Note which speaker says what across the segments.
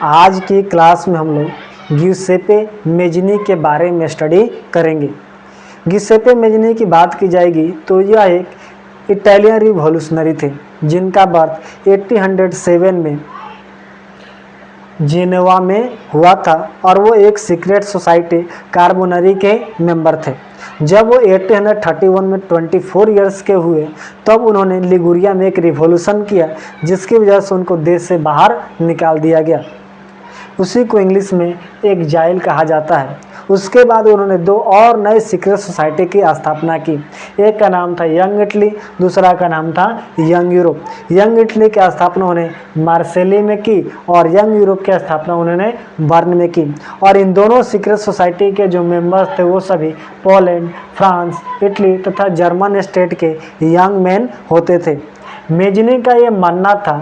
Speaker 1: आज की क्लास में हम लोग ग्युसेप्पे मेज़िनी के बारे में स्टडी करेंगे। ग्युसेप्पे मेज़िनी की बात की जाएगी तो यह एक इटालियन रिवॉल्यूशनरी थे जिनका बर्थ 1807 में जेनेवा में हुआ था और वो एक सीक्रेट सोसाइटी कार्बोनरी के मेंबर थे। जब वो 1831 में 24 इयर्स के हुए तब उन्होंने लिगुरिया में एक रिवॉल्यूशन किया जिसकी वजह से उनको देश से बाहर निकाल दिया गया। उसी को इंग्लिश में एग्जाइल कहा जाता है। उसके बाद उन्होंने दो और नए सीक्रेट सोसाइटी की स्थापना की। एक का नाम था यंग इटली, दूसरा का नाम था यंग यूरोप। यंग इटली की स्थापना उन्होंने मार्सेली में की और यंग यूरोप की स्थापना उन्होंने बर्न में की। और इन दोनों सीक्रेट सोसाइटी के जो मेंबर्स थे वो सभी पोलैंड, फ्रांस, इटली तथा जर्मन स्टेट के यंग मैन होते थे। मेज़िनी का ये मानना था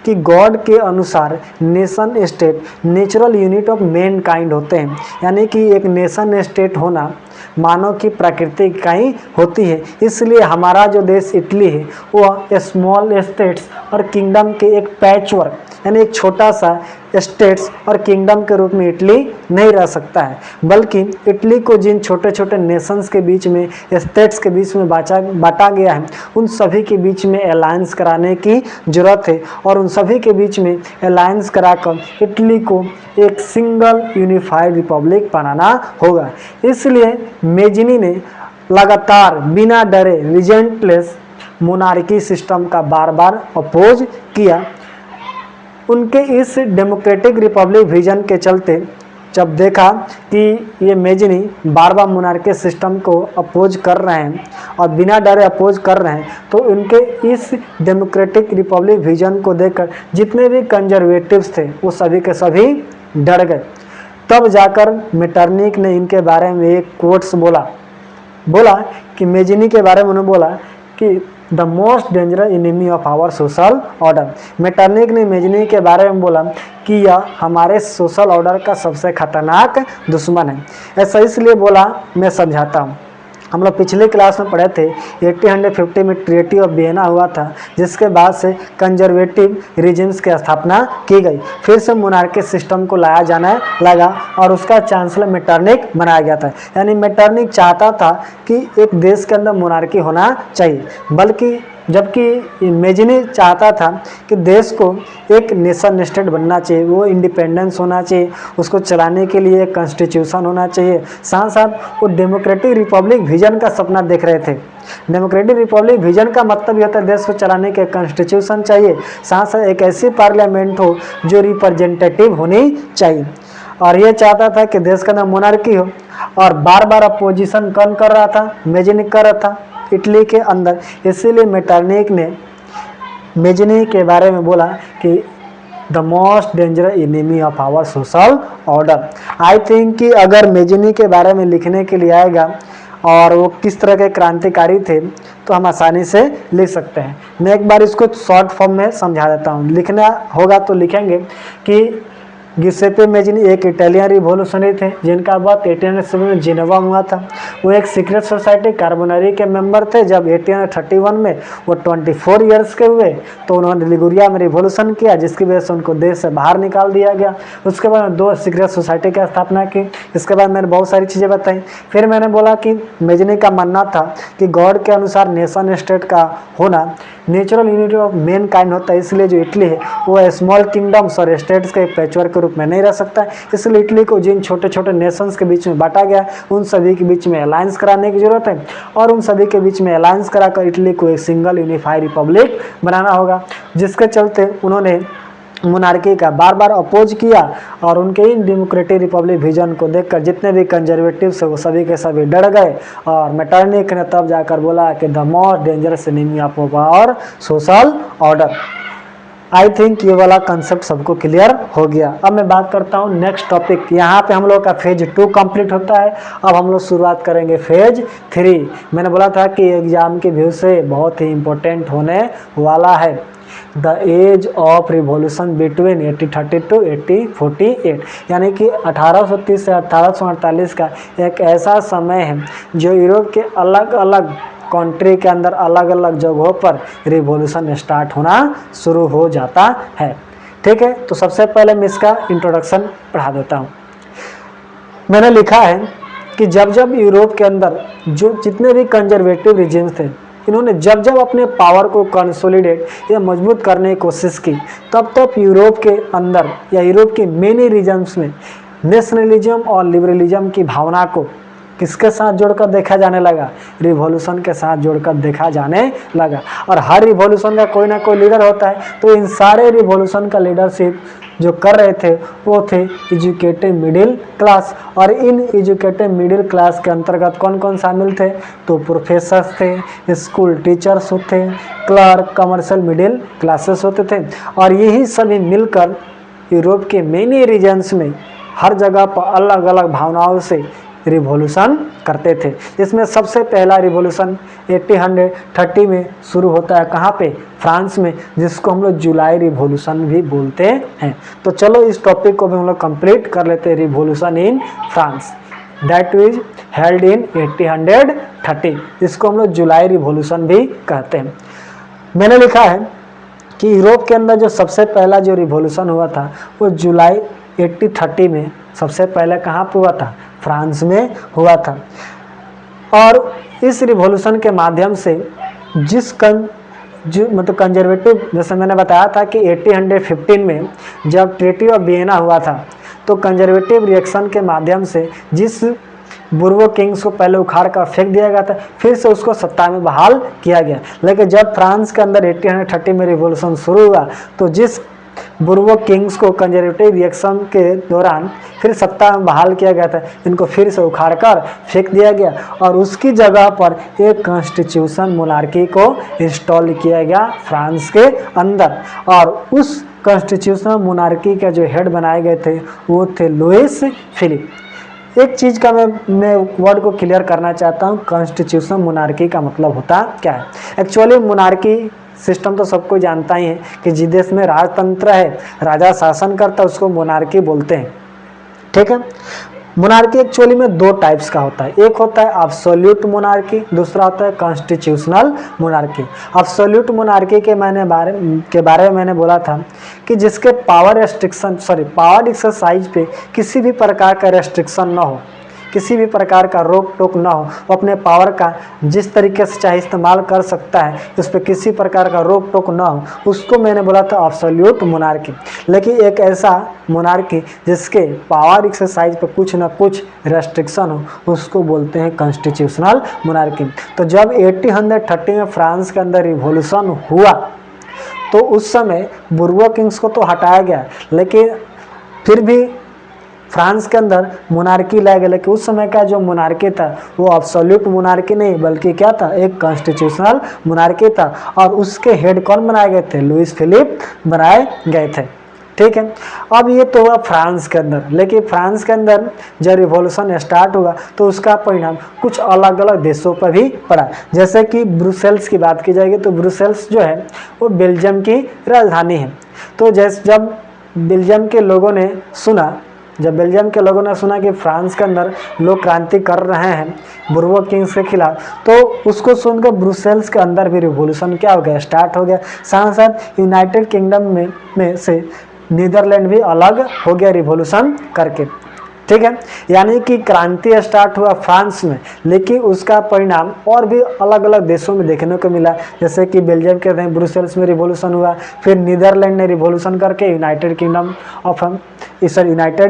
Speaker 1: कि गॉड के अनुसार nation state natural unit of man kind होते हैं, यानी कि एक नेशन स्टेट होना मानव की प्राकृतिक इकाई होती है। इसलिए हमारा जो देश इटली है वह स्मॉल स्टेट्स और किंगडम के एक पैचवर्क यानी एक छोटा सा स्टेट्स और किंगडम के रूप में इटली नहीं रह सकता है, बल्कि इटली को जिन छोटे छोटे नेशंस के बीच में स्टेट्स के बीच में बांटा गया है उन सभी के बीच में अलायंस कराने की ज़रूरत है और उन सभी के बीच में अलायंस कराकर इटली को एक सिंगल यूनिफाइड रिपब्लिक बनाना होगा। इसलिए मेज़िनी ने लगातार बिना डरे रिजेंटलेस मोनार्की सिस्टम का बार बार अपोज किया। उनके इस डेमोक्रेटिक रिपब्लिक विजन के चलते जब देखा कि ये मेज़िनी बार बार मोनार्की सिस्टम को अपोज कर रहे हैं और बिना डरे अपोज कर रहे हैं तो उनके इस डेमोक्रेटिक रिपब्लिक विजन को देखकर जितने भी कंजर्वेटिव्स थे वो सभी के सभी डर गए। तब जाकर मेटरनिक ने इनके बारे में एक कोट्स बोला कि मेज़िनी के बारे में उन्होंने बोला कि the most dangerous enemy of our social order. Metternich ने मेज़िनी के बारे में बोला कि यह हमारे सोशल ऑर्डर का सबसे खतरनाक दुश्मन है। ऐसा इसलिए बोला, मैं समझाता हूँ। हम लोग पिछले क्लास में पढ़े थे 1850 में ट्रीटी ऑफ वियना हुआ था जिसके बाद से कंजर्वेटिव रीजन्स की स्थापना की गई। फिर से मोनार्की सिस्टम को लाया जाने लगा और उसका चांसलर मेटरनिक बनाया गया था। यानी मेटरनिक चाहता था कि एक देश के अंदर मोनार्की होना चाहिए, बल्कि जबकि मेज़िनी चाहता था कि देश को एक नेशन स्टेट बनना चाहिए, वो इंडिपेंडेंस होना चाहिए, उसको चलाने के लिए एक कॉन्स्टिट्यूशन होना चाहिए। साथ साथ वो डेमोक्रेटिक रिपब्लिक विजन का सपना देख रहे थे। डेमोक्रेटिक रिपब्लिक विजन का मतलब ये होता है देश को चलाने के कॉन्स्टिट्यूशन चाहिए, साथ साथ एक ऐसी पार्लियामेंट हो जो रिप्रेजेंटेटिव होनी चाहिए। और ये चाहता था कि देश का नाम मोनार्की हो और बार बार अपोजिशन कौन कर रहा था? मेज़िनी कर रहा था इटली के अंदर। इसीलिए मेटरनिक ने मेज़िनी के बारे में बोला कि the most dangerous enemy of our social order. I think कि अगर मेज़िनी के बारे में लिखने के लिए आएगा और वो किस तरह के क्रांतिकारी थे तो हम आसानी से लिख सकते हैं। मैं एक बार इसको शॉर्ट फॉर्म में समझा देता हूँ। लिखना होगा तो लिखेंगे कि ग्युसेप्पे मेज़िनी एक इटालियन रिवॉल्यूशनरी थे जिनका बर्थ 1807 में जेनेवा में हुआ था। वो एक सीक्रेट सोसाइटी कार्बोनरी के मेंबर थे। जब 1831 में वो 24 इयर्स के हुए तो उन्होंने लिगुरिया में रिवॉल्यूशन किया जिसकी वजह से उनको देश से बाहर निकाल दिया गया। उसके बाद दो सीक्रेट सोसाइटी की स्थापना की। इसके बाद मैंने बहुत सारी चीज़ें बताई। फिर मैंने बोला कि मेज़िनी का मानना था कि गॉड के अनुसार नेशन स्टेट का होना natural unity of man kind होता है, इसलिए जो इटली है वो स्मॉल किंगडम्स और स्टेट्स के पैचवर्क के रूप में नहीं रह सकता है। इसलिए इटली को जिन छोटे छोटे नेशंस के बीच में बांटा गया उन सभी के बीच में अलायंस कराने की जरूरत है और उन सभी के बीच में अलायंस कराकर इटली को एक सिंगल यूनिफाइड रिपब्लिक बनाना होगा, जिसके चलते उन्होंने मोनार्की का बार बार अपोज किया और उनके इन डेमोक्रेटिक रिपब्लिक विजन को देखकर जितने भी कंजर्वेटिव्स है वो सभी के सभी डर गए और मेटरनिक ने तब जाकर बोला कि the most dangerous enemy of our social order. I think ये वाला कंसेप्ट सबको क्लियर हो गया। अब मैं बात करता हूँ नेक्स्ट टॉपिक। यहाँ पे हम लोग का फेज 2 कंप्लीट होता है। अब हम लोग शुरुआत करेंगे फेज 3। मैंने बोला था कि एग्जाम के व्यू से बहुत ही इम्पोर्टेंट होने वाला है। The age of revolution between 1830 to 1848, यानी कि 1830 से 1848 का एक ऐसा समय है जो यूरोप के अलग अलग कंट्री के अंदर अलग अलग जगहों पर रिवॉल्यूशन स्टार्ट होना शुरू हो जाता है। ठीक है, तो सबसे पहले मैं इसका इंट्रोडक्शन पढ़ा देता हूँ। मैंने लिखा है कि जब जब यूरोप के अंदर जो जितने भी कंजर्वेटिव रिजिम्स थे, इन्होंने जब जब अपने पावर को कंसोलिडेट या मजबूत करने की कोशिश की, तब तब यूरोप के अंदर या यूरोप के मेनी रीजन्स में नेशनलिज्म और लिबरलिज्म की भावना को किसके साथ जोड़कर देखा जाने लगा? रिवॉल्यूशन के साथ जोड़कर देखा जाने लगा। और हर रिवॉल्यूशन का कोई ना कोई लीडर होता है, तो इन सारे रिवॉल्यूशन का लीडरशिप जो कर रहे थे वो थे एजुकेटेड मिडिल क्लास। और इन एजुकेटेड मिडिल क्लास के अंतर्गत कौन कौन शामिल थे? तो प्रोफेसर्स थे, स्कूल टीचर्स होते, क्लर्क, कमर्शियल मिडिल क्लासेस होते थे। और यही सभी मिलकर यूरोप के मेनी रीजन्स में हर जगह पर अलग अलग भावनाओं से रिवॉल्यूशन करते थे। इसमें सबसे पहला रिवॉल्यूशन 1830 में शुरू होता है। कहाँ पे? फ्रांस में, जिसको हम लोग जुलाई रिवॉल्यूशन भी बोलते हैं। तो चलो इस टॉपिक को भी हम लोग कंप्लीट कर लेते हैं। Revolution in France that is held in 1830, जिसको हम लोग जुलाई रिवॉल्यूशन भी कहते हैं। मैंने लिखा है कि यूरोप के अंदर जो सबसे पहला जो रिवॉल्यूशन हुआ था वो जुलाई 1830 में सबसे पहले कहाँ पे हुआ था? फ्रांस में हुआ था। और इस रिवॉल्यूशन के माध्यम से मतलब कंजर्वेटिव, जैसे मैंने बताया था कि 1815 में जब ट्रीटी ऑफ वियना हुआ था, तो कंजर्वेटिव रिएक्शन के माध्यम से जिस बुर्बो किंग्स को पहले उखाड़ कर फेंक दिया गया था, फिर से उसको सत्ता में बहाल किया गया। लेकिन जब फ्रांस के अंदर 1830 में रिवॉल्यूशन शुरू हुआ, तो जिस बुर्बो किंग्स को कंजर्वेटिव रिएक्शन के दौरान फिर सत्ता में बहाल किया गया था, इनको फिर से उखाड़कर फेंक दिया गया और उसकी जगह पर एक कॉन्स्टिट्यूशन मोनार्की को इंस्टॉल किया गया फ्रांस के अंदर। और उस कॉन्स्टिट्यूशनल मोनार्की के जो हेड बनाए गए थे वो थे लुइस फिलिप। एक चीज़ का मैं वर्ड को क्लियर करना चाहता हूँ, कॉन्स्टिट्यूशनल मोनार्की का मतलब होता क्या है। एक्चुअली मोनार्की सिस्टम तो सबको जानता ही है कि जिस देश में राजतंत्र है, राजा शासन करता है, उसको मोनार्की बोलते हैं। ठीक है, मोनार्की एक्चुअली में दो टाइप्स का होता है। एक होता है एब्सोल्यूट मोनार्की, दूसरा होता है कॉन्स्टिट्यूशनल मोनार्की। एब्सोल्यूट मोनार्की के बारे में मैंने बोला था कि जिसके पावर एक्सरसाइज पे किसी भी प्रकार का रेस्ट्रिक्शन ना हो, किसी भी प्रकार का रोक टोक ना हो, वो अपने पावर का जिस तरीके से चाहे इस्तेमाल कर सकता है, उस पर किसी प्रकार का रोक टोक ना हो, उसको मैंने बोला था एब्सोल्यूट मोनार्की। लेकिन एक ऐसा मोनार्की जिसके पावर एक्सरसाइज पे कुछ ना कुछ रेस्ट्रिक्शन हो, उसको बोलते हैं कॉन्स्टिट्यूशनल मोनार्की। तो जब 1830 में फ्रांस के अंदर रिवॉल्यूशन हुआ, तो उस समय बुर्बो किंग्स को तो हटाया गया, लेकिन फिर भी फ्रांस के अंदर मोनार्की लाया गया। लेकिन उस समय का जो मोनार्की था वो एब्सोल्यूट मोनार्की नहीं, बल्कि क्या था? एक कॉन्स्टिट्यूशनल मोनार्की था। और उसके हेड कौन बनाए गए थे? लुइस फिलिप बनाए गए थे। ठीक है, अब ये तो हुआ फ्रांस के अंदर। लेकिन फ्रांस के अंदर जब रिवॉल्यूशन स्टार्ट हुआ तो उसका परिणाम कुछ अलग अलग देशों पर भी पड़ा। जैसे कि ब्रुसेल्स की बात की जाएगी तो ब्रुसेल्स जो है वो बेल्जियम की राजधानी है। तो जब बेल्जियम के लोगों ने सुना कि फ्रांस के अंदर लोग क्रांति कर रहे हैं बुर्बो किंग्स के खिलाफ, तो उसको सुनकर ब्रुसेल्स के अंदर भी रिवॉल्यूशन क्या हो गया? स्टार्ट हो गया। साथ साथ यूनाइटेड किंगडम में से नीदरलैंड भी अलग हो गया रिवॉल्यूशन करके। ठीक है, यानी कि क्रांति स्टार्ट हुआ फ्रांस में, लेकिन उसका परिणाम और भी अलग अलग देशों में देखने को मिला। जैसे कि बेल्जियम के ब्रुसेल्स में रिवॉल्यूशन हुआ, फिर नीदरलैंड ने रिवॉल्यूशन करके यूनाइटेड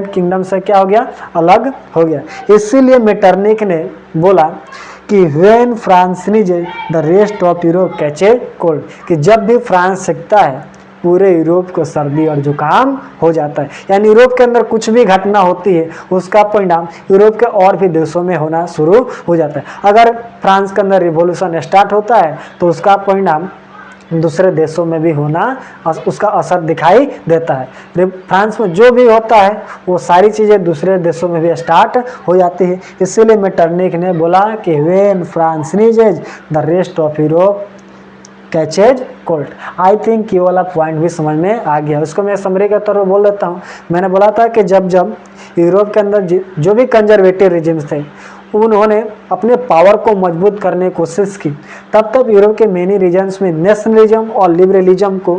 Speaker 1: किंगडम से क्या हो गया? अलग हो गया। इसीलिए मेटरनिक ने बोला कि when France sneezes the rest of Europe catches cold, कि जब भी फ्रांस सीखता है पूरे यूरोप को सर्दी और जुकाम हो जाता है। यानी यूरोप के अंदर कुछ भी घटना होती है उसका परिणाम यूरोप के और भी देशों में होना शुरू हो जाता है। अगर फ्रांस के अंदर रिवॉल्यूशन स्टार्ट होता है तो उसका परिणाम दूसरे देशों में भी होना, उसका असर दिखाई देता है। फ्रांस में जो भी होता है वो सारी चीज़ें दूसरे देशों में भी स्टार्ट हो जाती है। इसीलिए मेटरनिक ने बोला कि when France sneezes the rest of Europe catches cold. I think ये वाला पॉइंट भी समझ में आ गया। उसको मैं समरी के तौर पर बोल देता हूँ। मैंने बोला था कि जब यूरोप के अंदर जो भी कंजर्वेटिव रिजिम्स थे उन्होंने अपने पावर को मजबूत करने की कोशिश की, तब यूरोप के मेनी रीजन्स में नेशनलिज्म और लिबरलिज्म को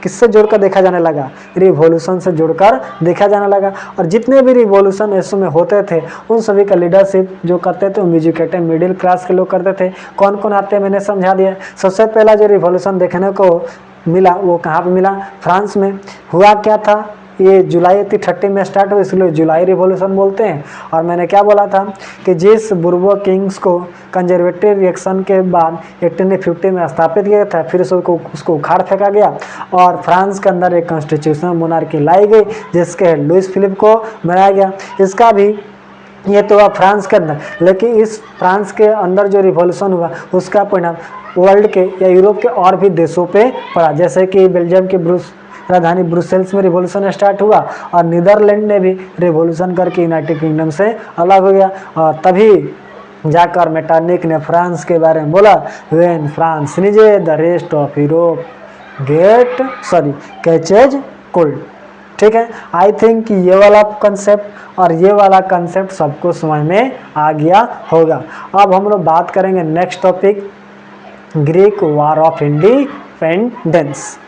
Speaker 1: किससे जोड़कर देखा जाने लगा, रिवॉल्यूशन से जोड़कर देखा जाने लगा। और जितने भी रिवॉल्यूशन ऐसे में होते थे उन सभी का लीडरशिप जो करते थे एजुकेटेड मिडिल क्लास के लोग करते थे। कौन कौन आते हैं मैंने समझा दिया। सबसे पहला जो रिवॉल्यूशन देखने को मिला वो कहाँ पे मिला, फ्रांस में। हुआ क्या था, ये जुलाई 30 में स्टार्ट हुआ, इसलिए जुलाई रिवॉल्यूशन बोलते हैं। और मैंने क्या बोला था कि जिस बुर्बो किंग्स को कंजर्वेटिव रिएक्शन के बाद 1850 में स्थापित किया था, फिर उसको उखाड़ फेंका गया और फ्रांस के अंदर एक कॉन्स्टिट्यूशनल मोनार्की लाई गई जिसके लुइस फिलिप को बनाया गया। इसका भी ये तो हुआ फ्रांस के अंदर, लेकिन इस फ्रांस के अंदर जो रिवॉल्यूशन हुआ उसका परिणाम वर्ल्ड के या यूरोप के और भी देशों पे पड़ा, जैसे कि बेल्जियम के राजधानी ब्रुसेल्स में रिवॉल्यूशन स्टार्ट हुआ और नीदरलैंड ने भी रिवॉल्यूशन करके यूनाइटेड किंगडम से अलग हो गया। और तभी जाकर मेटरनिक ने फ्रांस के बारे में बोला, when France sneezes the rest of Europe catches cold. ठीक है, आई थिंक ये वाला कंसेप्ट और ये वाला कंसेप्ट सबको समझ में आ गया होगा। अब हम लोग बात करेंगे next topic, Greek war of independence.